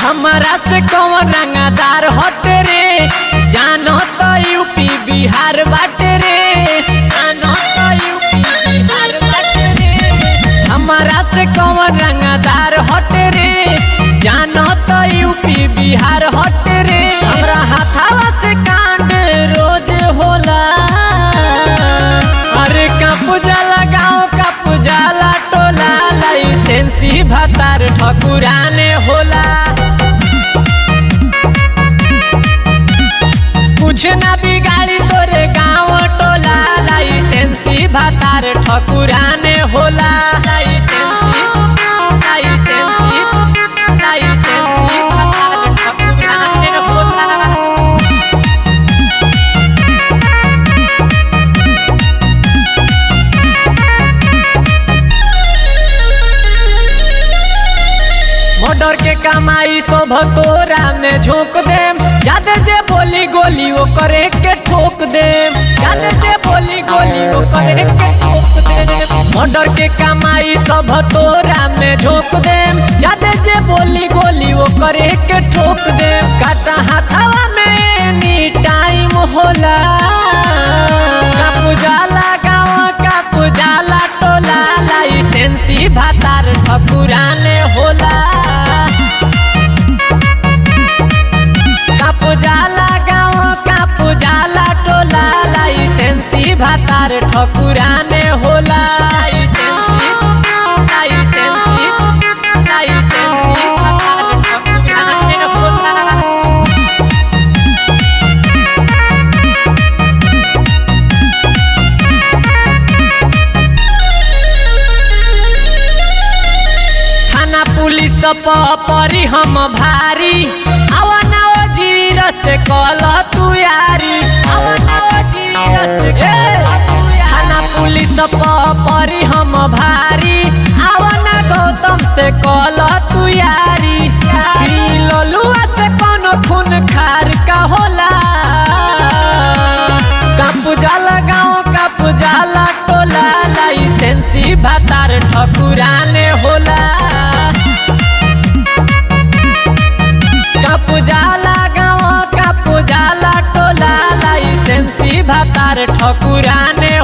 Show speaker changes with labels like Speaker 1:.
Speaker 1: हमरा से कौन रंगदार हट रे, जानो तो यूपी बिहार बाटे रे, जानो तो यूपी बिहार बाटे रे। हमरा से कौन रंगदार हट रे, जानो तो यूपी बिहार हट रे। हमरा हाथावा से कांड रोज होला, अरे का पूजा गाँव का पूजाला टोला, लाइसेंसी भतार ठकुराने होला। कुछ ना बिगाड़ी तोरे गाँव टोला, लाइसेंसी भतार ठकुराने होला। लाइसेंसी लाइसेंसी लाइसेंसी भतार ठकुराने होला। मर्डर के कमाई सब तोरा में झोंक देम, जादे जे बोली गोली वो करे के ठोक देम, जादे जे बोली गोली वो करे के ठोक देम। मर्डर के कमाई सब तोरा में झोंक देम, जादे जे बोली गोली वो करे के ठोक देम। काटा हाथावा में एनी टाइम होला, का पूजाला गाँव का पूजाला टोला, लाइसेंसी भतार ठकुराने होला। पूजाला गाँव का पूजाला टोला, लाइसेंसी भतार ठकुराने होला। लाइसेंसी लाइसेंसी लाइसेंसी भतार ठकुराने होला। थाना पुलिस परी हम भारी, आवाना वजीर से कल तू यारी, आवाना वजीर से थाना पुलिस परी हम भारी, आवाना गौतम से कल तू यारी। ललुआ से कौन खून खार का होला, का पूजाला गाँव का पूजाला टोला, लाइसेंसी भतार ठकुराने होला। का पूजाला गाँव का पूजाला टोला, लाइसेंसी भतार ठकुराने